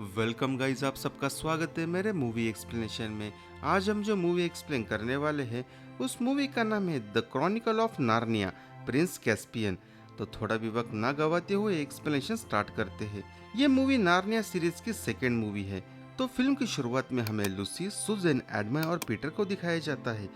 Welcome guys, आप सबका स्वागत है मेरे मूवी एक्सप्लेनेशन में। आज हम जो मूवी एक्सप्लेन करने वाले हैं उस मूवी का नाम है the Chronicle of Narnia, Prince Caspian. तो थोड़ा भी वक्त ना गवाते हुए एक्सप्लेनेशन स्टार्ट करते हैं। ये मूवी नार्निया सीरीज की सेकेंड मूवी है। तो फिल्म की शुरुआत में हमें लूसी, सुजैन, एडमा और पीटर को दिखाया जाता है।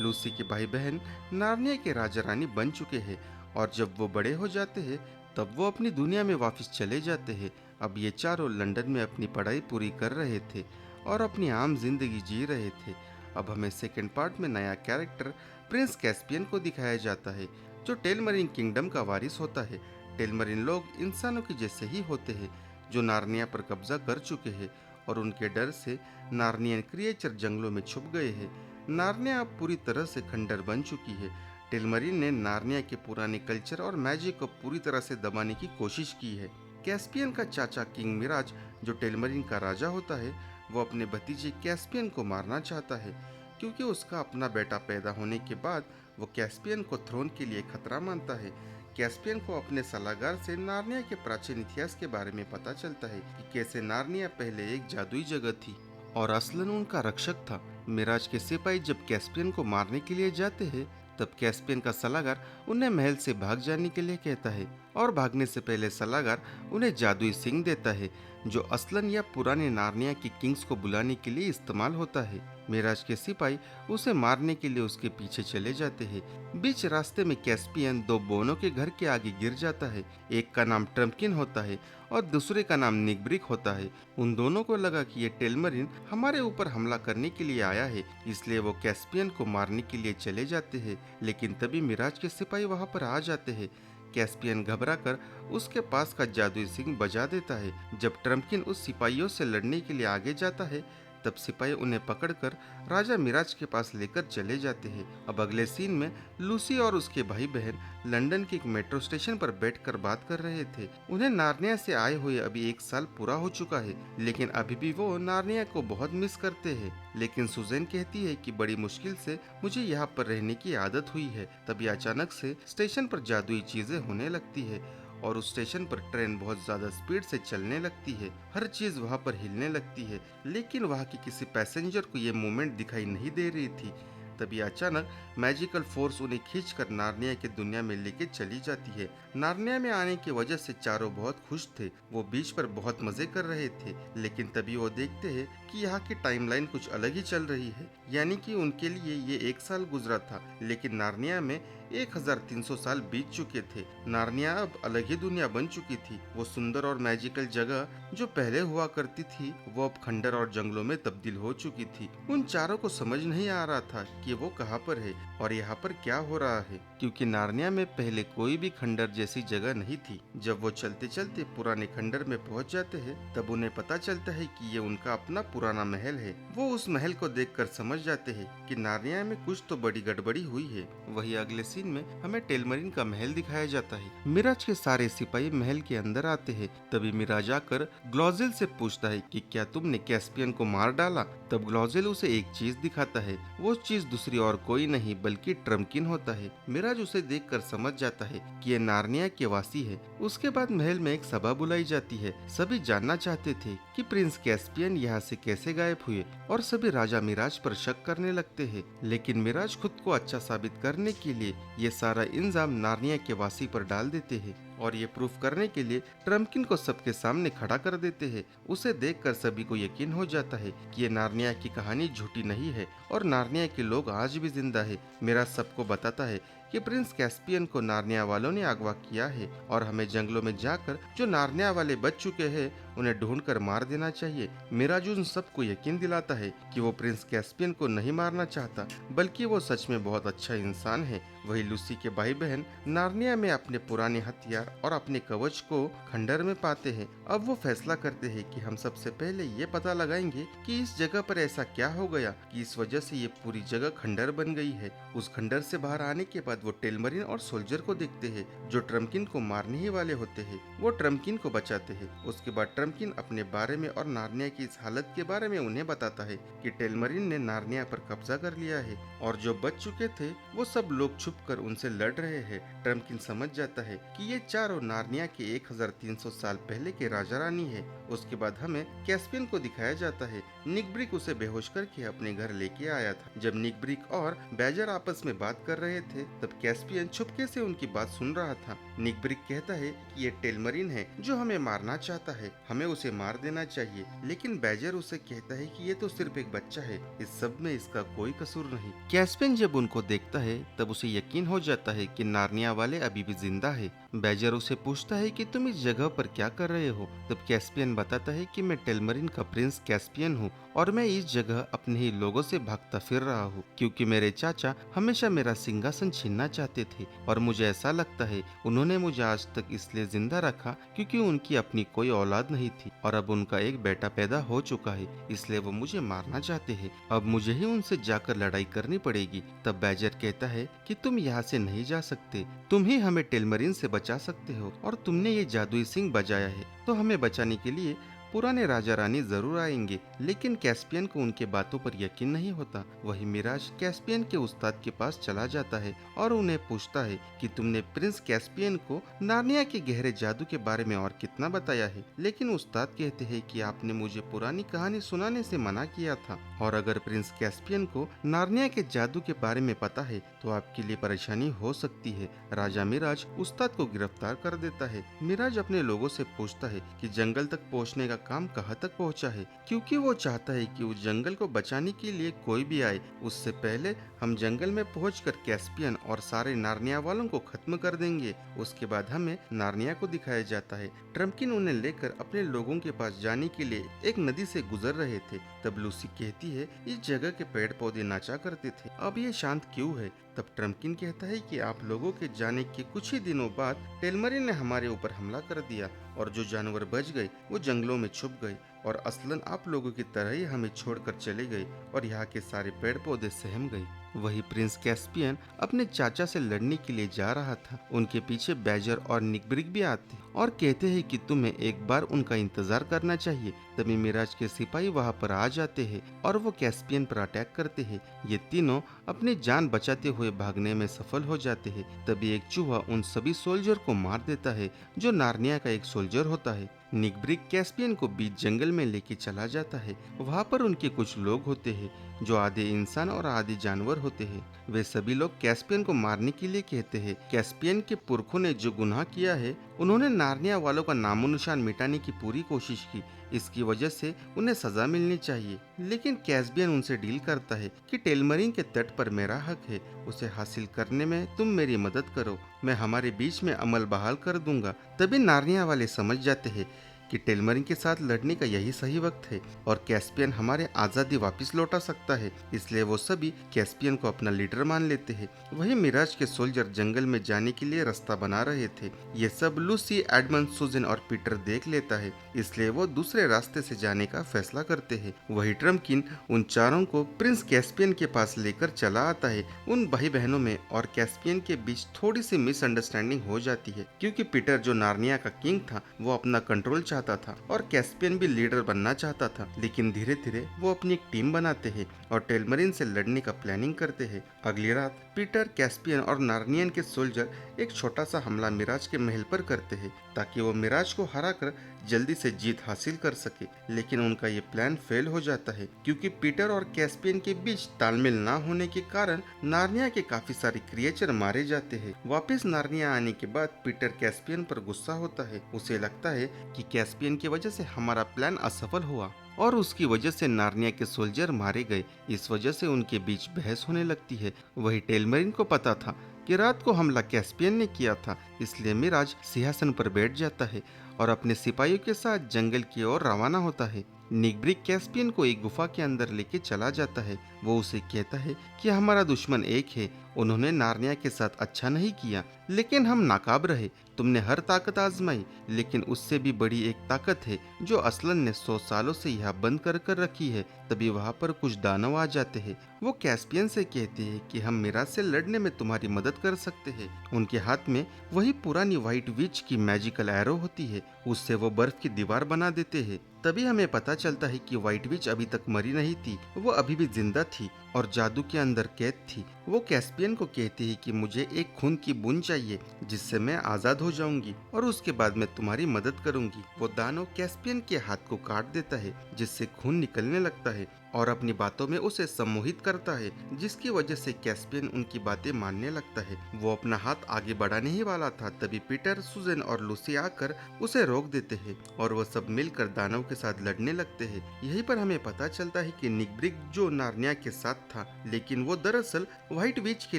लूसी के भाई बहन नार्निया के राजा रानी बन चुके हैं और जब वो बड़े हो जाते हैं तब वो अपनी दुनिया में वापस चले जाते हैं। अब ये चारों लंदन में अपनी पढ़ाई पूरी कर रहे थे और अपनी आम जिंदगी जी रहे थे। अब हमें सेकेंड पार्ट में नया कैरेक्टर प्रिंस कैस्पियन को दिखाया जाता है जो टेलमरीन किंगडम का वारिस होता है। टेलमरीन लोग इंसानों के जैसे ही होते हैं जो नार्निया पर कब्जा कर चुके हैं और उनके डर से नार्नियन क्रिएचर जंगलों में छुप गए हैं। नार्निया अब पूरी तरह से खंडर बन चुकी है। टेलमरीन ने नार्निया के पुराने कल्चर और मैजिक को पूरी तरह से दबाने की कोशिश की है। कैस्पियन का चाचा किंग मिराज, जो टेलमरीन का राजा होता है, वो अपने भतीजे कैस्पियन को मारना चाहता है क्योंकि उसका अपना बेटा पैदा होने के बाद वो कैस्पियन को थ्रोन के लिए खतरा मानता है। कैस्पियन को अपने सलाहकार से नार्निया के प्राचीन इतिहास के बारे में पता चलता है कि कैसे नार्निया पहले एक जादुई जगह थी और असलन उनका रक्षक था। मिराज के सिपाही जब कैस्पियन को मारने के लिए जाते हैं तब कैस्पियन का सलाहकार उन्हें महल से भाग जाने के लिए कहता है और भागने से पहले सलाहकार उन्हें जादुई सिंह देता है जो असलन या पुराने नार्निया के किंग्स को बुलाने के लिए इस्तेमाल होता है। मिराज के सिपाही उसे मारने के लिए उसके पीछे चले जाते हैं। बीच रास्ते में कैस्पियन दो बोनों के घर के आगे गिर जाता है। एक का नाम ट्रम्पकिन होता है और दूसरे का नाम निकब्रिक होता है। उन दोनों को लगा कि ये टेलमरीन हमारे ऊपर हमला करने के लिए आया है, इसलिए वो कैस्पियन को मारने के लिए चले जाते हैं। लेकिन तभी मिराज के सिपाही वहां पर आ जाते हैं। कैस्पियन घबराकर उसके पास का जादुई सिंह बजा देता है। जब ट्रम्पकिन उस सिपाहियों से लड़ने के लिए आगे जाता है तब सिपाही उन्हें पकड़कर राजा मिराज के पास लेकर चले जाते हैं। अब अगले सीन में लूसी और उसके भाई बहन लंदन के एक मेट्रो स्टेशन पर बैठकर बात कर रहे थे। उन्हें नार्निया से आए हुए अभी एक साल पूरा हो चुका है, लेकिन अभी भी वो नार्निया को बहुत मिस करते हैं। लेकिन सुजैन कहती है कि बड़ी मुश्किल से मुझे यहाँ पर रहने की आदत हुई है। तभी अचानक से स्टेशन पर जादुई चीजें होने लगती है और उस स्टेशन पर ट्रेन बहुत ज्यादा स्पीड से चलने लगती है। हर चीज वहाँ पर हिलने लगती है, लेकिन वहाँ की किसी पैसेंजर को ये मूवमेंट दिखाई नहीं दे रही थी। तभी अचानक मैजिकल फोर्स उन्हें खींचकर नार्निया की दुनिया में लेके चली जाती है। नार्निया में आने की वजह से चारों बहुत खुश थे। वो बीच पर बहुत मजे कर रहे थे, लेकिन तभी वो देखते हैं कि यहाँ की टाइमलाइन कुछ अलग ही चल रही है। यानी कि उनके लिए ये एक साल गुजरा था, लेकिन नार्निया में 1300 साल बीत चुके थे। नार्निया अब अलग ही दुनिया बन चुकी थी। वो सुंदर और मैजिकल जगह जो पहले हुआ करती थी वो अब खंडर और जंगलों में तब्दील हो चुकी थी। उन चारों को समझ नहीं आ रहा था कि वो कहाँ पर है और यहाँ पर क्या हो रहा है, क्योंकि नार्निया में पहले कोई भी खंडर जैसी जगह नहीं थी। जब वो चलते चलते पुराने खंडर में पहुँच जाते हैं तब उन्हें पता चलता है कि ये उनका अपना पुराना महल है। वो उस महल को देखकर समझ जाते हैं कि नार्निया में कुछ तो बड़ी गड़बड़ी हुई है। वही अगले सीन में हमें टेलमरीन का महल दिखाया जाता है। मिराज के सारे सिपाही महल के अंदर आते हैं। तभी मिराज आकर ग्लॉजिल से पूछता है कि क्या तुमने कैस्पियन को मार डाला। तब ग्लॉजिल उसे एक चीज दिखाता है। वो चीज दूसरी और कोई नहीं बल्कि ट्रम्पकिन होता है। मिराज उसे देखकर समझ जाता है कि ये नार्निया के वासी है। उसके बाद महल में एक सभा बुलाई जाती है। सभी जानना चाहते थे कि प्रिंस कैस्पियन यहाँ से कैसे गायब हुए और सभी राजा मिराज पर शक करने लगते हैं। लेकिन मिराज खुद को अच्छा साबित करने के लिए ये सारा इल्जाम नार्निया के वासी पर डाल देते हैं और ये प्रूफ करने के लिए ट्रम्पकिन को सबके सामने खड़ा कर देते हैं। उसे देखकर सभी को यकीन हो जाता है कि ये नार्निया की कहानी झूठी नहीं है और नार्निया के लोग आज भी जिंदा है। मिराज सबको बताता है कि प्रिंस कैस्पियन को नार्निया वालों ने अगवा किया है और हमें जंगलों में जाकर जो नार्निया वाले बच चुके हैं उन्हें ढूंढकर मार देना चाहिए। मिराज उन सबको यकीन दिलाता है कि वो प्रिंस कैस्पियन को नहीं मारना चाहता, बल्कि वो सच में बहुत अच्छा इंसान है। वही लूसी के भाई बहन नार्निया में अपने पुराने हथियार और अपने कवच को खंडर में पाते हैं। अब वो फैसला करते हैं कि हम सबसे पहले ये पता लगाएंगे कि इस जगह पर ऐसा क्या हो गया कि इस वजह से ये पूरी जगह खंडर बन गई है। उस खंडर से बाहर आने के बाद वो टेलमरीन और सोल्जर को देखते हैं जो ट्रम्पकिन को मारने ही वाले होते हैं। वो ट्रम्पकिन को बचाते हैं। उसके बाद ट्रम्पकिन अपने बारे में और नार्निया की इस हालत के बारे में उन्हें बताता है कि टेलमरीन ने नार्निया पर कब्जा कर लिया है और जो बच चुके थे वो सब लोग छुप छुपकर उनसे लड़ रहे हैं। ट्रम्पकिन समझ जाता है कि ये चारों नार्निया के 1300 साल पहले के राजा रानी है। उसके बाद हमें कैस्पियन को दिखाया जाता है। निक ब्रिक उसे बेहोश करके अपने घर लेके आया था। जब निक ब्रिक और बैजर आपस में बात कर रहे थे तब कैस्पियन छुपके से उनकी बात सुन रहा था। निक ब्रिक कहता है कि ये टेलमरीन है जो हमें मारना चाहता है, हमें उसे मार देना चाहिए। लेकिन बैजर उसे कहता है कि ये तो सिर्फ एक बच्चा है, इस सब में इसका कोई कसूर नहीं। कैस्पियन जब उनको देखता है तब उसे यकीन हो जाता है कि नार्निया वाले अभी भी जिंदा है। बैजर उसे पूछता है कि तुम इस जगह पर क्या कर रहे हो। तब कैस्पियन बताता है कि मैं टेलमरीन का प्रिंस कैस्पियन हूँ और मैं इस जगह अपने ही लोगों से भागता फिर रहा हूँ, क्योंकि मेरे चाचा हमेशा मेरा सिंहासन छीनना चाहते थे और मुझे ऐसा लगता है उन्होंने मुझे आज तक इसलिए जिंदा रखा क्योंकि उनकी अपनी कोई औलाद नहीं थी और अब उनका एक बेटा पैदा हो चुका है, इसलिए वो मुझे मारना चाहते हैं। अब मुझे ही उनसे जाकर लड़ाई करनी पड़ेगी। तब बैजर कहता है कि तुम यहाँ से नहीं जा सकते, तुम ही हमें टेलमरीन से बचा सकते हो और तुमने ये जादुई सिंह बजाया है तो हमें बचाने के लिए पुराने राजा रानी जरूर आएंगे। लेकिन कैस्पियन को उनके बातों पर यकीन नहीं होता। वही मिराज कैस्पियन के उस्ताद के पास चला जाता है और उन्हें पूछता है कि तुमने प्रिंस कैस्पियन को नार्निया के गहरे जादू के बारे में और कितना बताया है। लेकिन उस्ताद कहते हैं कि आपने मुझे पुरानी कहानी सुनाने से मना किया था और अगर प्रिंस कैस्पियन को नार्निया के जादू के बारे में पता है तो आपके लिए परेशानी हो सकती है। राजा मिराज उस्ताद को गिरफ्तार कर देता है। मिराज अपने लोगों से पूछता है कि जंगल तक पहुंचने का काम कहाँ तक पहुंचा है, क्योंकि वो चाहता है कि उस जंगल को बचाने के लिए कोई भी आए उससे पहले हम जंगल में पहुंचकर कैस्पियन और सारे नार्निया वालों को खत्म कर देंगे। उसके बाद हमें नार्निया को दिखाया जाता है। ट्रम्पकिन उन्हें लेकर अपने लोगों के पास जाने के लिए एक नदी से गुजर रहे थे। तब लूसी कहती है इस जगह के पेड़ पौधे नाचा करते थे, अब ये शांत क्यों है। तब ट्रम्पकिन कहता है कि आप लोगों के जाने के कुछ ही दिनों बाद टेलमरीन ने हमारे ऊपर हमला कर दिया और जो जानवर बच गए वो जंगलों में छुप गए और असलन आप लोगों की तरह ही हमें छोड़कर चले गए और यहाँ के सारे पेड़ पौधे सहम गए। वही प्रिंस कैस्पियन अपने चाचा से लड़ने के लिए जा रहा था। उनके पीछे बैजर और निक ब्रिक भी आते और कहते हैं कि तुम्हें एक बार उनका इंतजार करना चाहिए। तभी मिराज के सिपाही वहाँ पर आ जाते हैं और वो कैस्पियन पर अटैक करते हैं। ये तीनों अपनी जान बचाते हुए भागने में सफल हो जाते हैं। तभी एक चूहा उन सभी सोल्जर को मार देता है जो नार्निया का एक सोल्जर होता है। निक ब्रिक कैस्पियन को बीच जंगल में लेके चला जाता है। वहाँ पर उनके कुछ लोग होते हैं जो आधे इंसान और आधे जानवर होते हैं। वे सभी लोग कैस्पियन को मारने के लिए कहते हैं। कैस्पियन के पुरखों ने जो गुनाह किया है उन्होंने नार्निया वालों का नामो निशान मिटाने की पूरी कोशिश की, इसकी वजह से उन्हें सजा मिलनी चाहिए। लेकिन कैस्पियन उनसे डील करता है कि टेलमरीन के तट पर मेरा हक है, उसे हासिल करने में तुम मेरी मदद करो, मैं हमारे बीच में अमल बहाल कर दूंगा। तभी नार्निया वाले समझ जाते हैं कि टेलमरीन के साथ लड़ने का यही सही वक्त है और कैस्पियन हमारे आज़ादी वापस लौटा सकता है, इसलिए वो सभी कैस्पियन को अपना लीडर मान लेते हैं। वही मिराज के सोल्जर जंगल में जाने के लिए रास्ता बना रहे थे। ये सब लूसी, एडमंड, सुजन और पीटर देख लेता है, इसलिए वो दूसरे रास्ते से जाने का फैसला करते हैं। वही ट्रम्पकिन उन चारों को प्रिंस कैस्पियन के पास लेकर चला आता है। उन भाई बहनों में और कैस्पियन के बीच थोड़ी सी मिसअंडरस्टैंडिंग हो जाती है, क्योंकि पीटर जो नार्निया का किंग था वो अपना कंट्रोल चाहता था और कैस्पियन भी लीडर बनना चाहता था। लेकिन धीरे धीरे वो अपनी एक टीम बनाते हैं और टेलमरीन से लड़ने का प्लानिंग करते हैं। अगली रात पीटर, कैस्पियन और नार्नियन के सोल्जर एक छोटा सा हमला मिराज के महल पर करते हैं ताकि वो मिराज को हराकर जल्दी से जीत हासिल कर सके। लेकिन उनका ये प्लान फेल हो जाता है, क्योंकि पीटर और कैस्पियन के बीच तालमेल न होने के कारण नार्निया के काफी सारे क्रिएचर मारे जाते हैं। वापस नार्निया आने के बाद पीटर कैस्पियन पर गुस्सा होता है। उसे लगता है कि कैस्पियन की वजह से हमारा प्लान असफल हुआ और उसकी वजह से नार्निया के सोल्जर मारे गए। इस वजह से उनके बीच बहस होने लगती है। वही टेलमरीन को पता था कि रात को हमला कैस्पियन ने किया था, इसलिए मिराज सिंहासन पर बैठ जाता है और अपने सिपाहियों के साथ जंगल की ओर रवाना होता है। निक ब्रिक कैस्पियन को एक गुफा के अंदर लेके चला जाता है। वो उसे कहता है कि हमारा दुश्मन एक है, उन्होंने नार्निया के साथ अच्छा नहीं किया, लेकिन हम नाकाब रहे। तुमने हर ताकत आजमाई, लेकिन उससे भी बड़ी एक ताकत है जो असलन ने 100 सालों से यहाँ बंद कर कर रखी है। तभी वहाँ पर कुछ दानव आ जाते हैं। वो कैस्पियन से कहते हैं कि हम मिराज से लड़ने में तुम्हारी मदद कर सकते हैं। उनके हाथ में वही पुरानी व्हाइट विच की मैजिकल एरो होती है, उससे वो बर्फ की दीवार बना देते हैं। तभी हमें पता चलता है कि व्हाइट विच अभी तक मरी नहीं थी, वो अभी भी जिंदा थी। और जादू के अंदर कैद थी। वो कैस्पियन को कहती है कि मुझे एक खून की बूंद चाहिए जिससे मैं आजाद हो जाऊंगी और उसके बाद मैं तुम्हारी मदद करूंगी। वो दानव कैस्पियन के हाथ को काट देता है जिससे खून निकलने लगता है और अपनी बातों में उसे सम्मोहित करता है, जिसकी वजह से कैस्पियन उनकी बातें मानने लगता है। वो अपना हाथ आगे बढ़ाने ही वाला था, तभी पीटर, सुजन और लूसी आकर उसे रोक देते हैं और वो सब मिलकर दानव के साथ लड़ने लगते हैं। यहीं पर हमें पता चलता है कि निक ब्रिग जो नार्निया के साथ था, लेकिन वो दरअसल व्हाइट विच के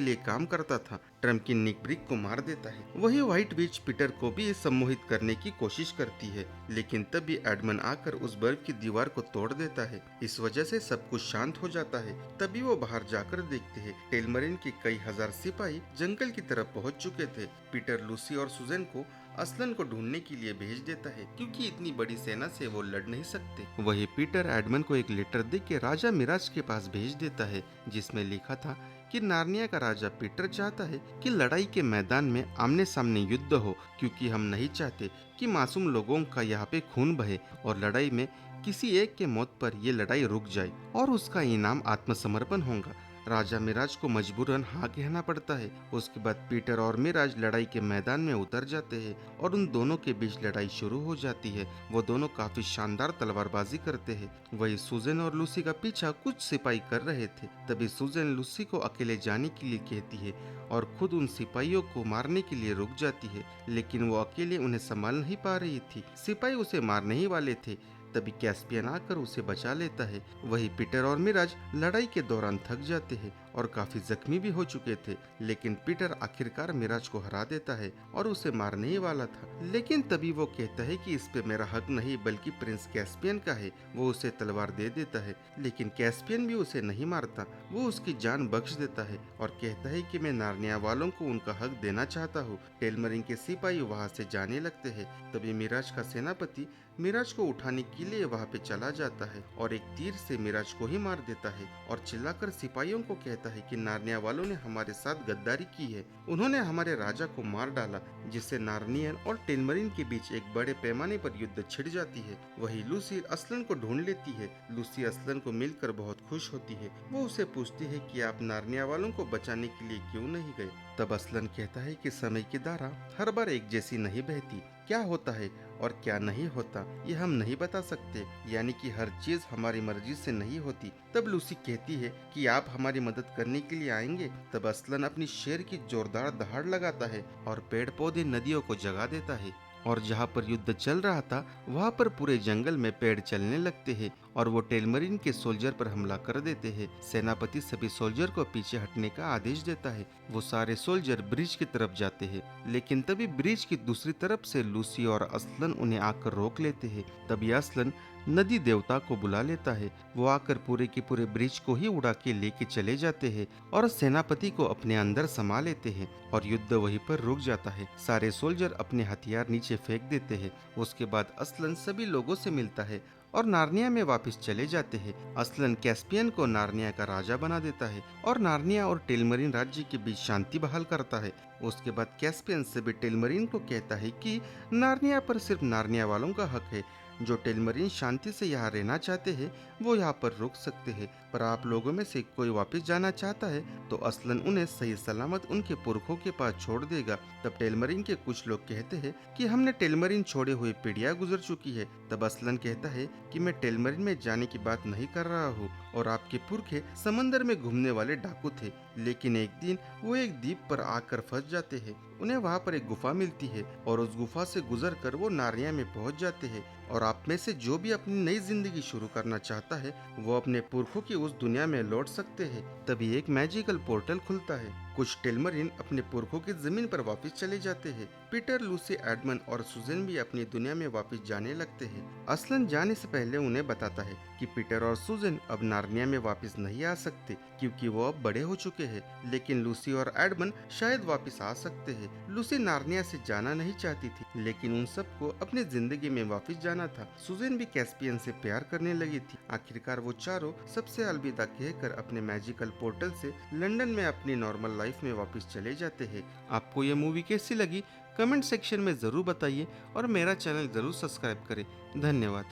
लिए काम करता था, ट्रम्किन निक ब्रिग को मार देता है। वही व्हाइट विच पीटर को भी सम्मोहित करने की कोशिश करती है, लेकिन तभी एडमन आकर उस बर्फ की दीवार को तोड़ देता है। इस वजह से सब कुछ शांत हो जाता है। तभी वो बाहर जाकर देखते हैं टेलमरिन के कई हजार सिपाही जंगल की तरफ पहुंच चुके थे। पीटर लूसी और सुजन को असलन को ढूंढने के लिए भेज देता है, क्योंकि इतनी बड़ी सेना से वो लड़ नहीं सकते। वही पीटर एडमन को एक लेटर देख के राजा मिराज के पास भेज देता है, जिसमें लिखा था कि नार्निया का राजा पीटर चाहता है कि लड़ाई के मैदान में आमने सामने युद्ध हो, क्योंकि हम नहीं चाहते कि मासूम लोगों का यहाँ पे खून बहे और लड़ाई में किसी एक के मौत पर ये लड़ाई रुक जाए और उसका इनाम आत्मसमर्पण होगा। राजा मिराज को मजबूरन हाँ कहना पड़ता है। उसके बाद पीटर और मिराज लड़ाई के मैदान में उतर जाते हैं और उन दोनों के बीच लड़ाई शुरू हो जाती है। वो दोनों काफी शानदार तलवारबाजी करते हैं। वही सुजन और लूसी का पीछा कुछ सिपाही कर रहे थे। तभी सुजन लूसी को अकेले जाने के लिए कहती है और खुद उन सिपाहियों को मारने के लिए रुक जाती है, लेकिन वो अकेले उन्हें संभाल नहीं पा रही थी। सिपाही उसे मारने ही वाले थे। तभी कैस्पियन आकर उसे बचा लेता है। वही पीटर और मिराज लड़ाई के दौरान थक जाते हैं और काफी जख्मी भी हो चुके थे, लेकिन पीटर आखिरकार मिराज को हरा देता है और उसे मारने ही वाला था। लेकिन तभी वो कहता है कि इस पे मेरा हक नहीं बल्कि प्रिंस कैस्पियन का है। वो उसे तलवार दे देता है, लेकिन कैस्पियन भी उसे नहीं मारता। वो उसकी जान बख्श देता है और कहता है कि मैं नार्निया वालों को उनका हक देना चाहता हूँ। टेलमरिन के सिपाही वहाँ से जाने लगते हैं। तभी मिराज का सेनापति मिराज को उठाने के लिए वहाँ पे चला जाता है और एक तीर से मिराज को ही मार देता है और चिल्लाकर सिपाहियों को कहता है कि नार्निया वालों ने हमारे साथ गद्दारी की है। उन्होंने हमारे राजा को मार डाला, जिससे नार्नियन और टेलमरिन के बीच एक बड़े पैमाने पर युद्ध छिड़ जाती है। वही लूसी असलन को ढूंढ लेती है। लूसी असलन को मिलकर बहुत खुश होती है। वो उसे पूछती है कि आप नार्निया वालों को बचाने के लिए क्यों नहीं गए। तब असलन कहता है कि समय की धारा हर बार एक जैसी नहीं बहती। क्या होता है और क्या नहीं होता ये हम नहीं बता सकते, यानी कि हर चीज हमारी मर्जी से नहीं होती। तब लूसी कहती है कि आप हमारी मदद करने के लिए आएंगे। तब असलन अपनी शेर की जोरदार दहाड़ लगाता है और पेड़ पौधे नदियों को जगा देता है और जहाँ पर युद्ध चल रहा था वहाँ पर पूरे जंगल में पेड़ चलने लगते हैं और वो टेलमरिन के सोल्जर पर हमला कर देते हैं। सेनापति सभी सोल्जर को पीछे हटने का आदेश देता है। वो सारे सोल्जर ब्रिज की तरफ जाते हैं, लेकिन तभी ब्रिज की दूसरी तरफ से लूसी और असलन उन्हें आकर रोक लेते हैं। तभी असलन नदी देवता को बुला लेता है। वो आकर पूरे के पूरे ब्रिज को ही उड़ा के लेके चले जाते हैं और सेनापति को अपने अंदर समा लेते हैं और युद्ध वहीं पर रुक जाता है। सारे सोल्जर अपने हथियार नीचे फेंक देते हैं। उसके बाद असलन सभी लोगों से मिलता है और नार्निया में वापस चले जाते हैं। असलन कैस्पियन को नार्निया का राजा बना देता है और नार्निया और टेलमरिन राज्य के बीच शांति बहाल करता है। उसके बाद कैस्पियन से भी टेलमरिन को कहता है कि नार्निया पर सिर्फ नार्निया वालों का हक है। जो टेलमरिन शांति से यहाँ रहना चाहते हैं वो यहाँ पर रुक सकते हैं, पर आप लोगों में से कोई वापस जाना चाहता है तो असलन उन्हें सही सलामत उनके पुरखों के पास छोड़ देगा। तब टेलमरिन के कुछ लोग कहते हैं कि हमने टेलमरिन छोड़े हुए पीढ़ियां गुजर चुकी है। तब असलन कहता है कि मैं टेलमरिन में जाने की बात नहीं कर रहा हूँ और आपके पुरखे समंदर में घूमने वाले डाकू थे, लेकिन एक दिन वो एक द्वीप पर आकर फंस जाते हैं। उन्हें वहाँ पर एक गुफा मिलती है और उस गुफा से गुजर कर वो नार्निया में पहुँच जाते हैं और आप में से जो भी अपनी नई जिंदगी शुरू करना चाहता है वो अपने पुरखों की उस दुनिया में लौट सकते हैं। तभी एक मैजिकल पोर्टल खुलता है। कुछ टेलमरिन अपने पुरखों की जमीन पर वापस चले जाते हैं। पीटर, लूसी, एडमन और सुजन भी अपनी दुनिया में वापस जाने लगते हैं। असलन जाने से पहले उन्हें बताता है कि पीटर और सुजन अब नार्निया में वापस नहीं आ सकते क्योंकि वो अब बड़े हो चुके हैं, लेकिन लूसी और एडमन शायद वापस आ सकते हैं। लूसी नार्निया से जाना नहीं चाहती थी, लेकिन उन सबको अपनी जिंदगी में वापस जाना था। सुजन भी कैस्पियन से प्यार करने लगी थी। आखिरकार वो चारों सबसे अलविदा कहकर अपने मैजिकल पोर्टल से लंदन में अपनी नॉर्मल लाइफ में वापस चले जाते हैं। आपको ये मूवी कैसी लगी कमेंट सेक्शन में जरूर बताइए और मेरा चैनल जरूर सब्सक्राइब करें। धन्यवाद।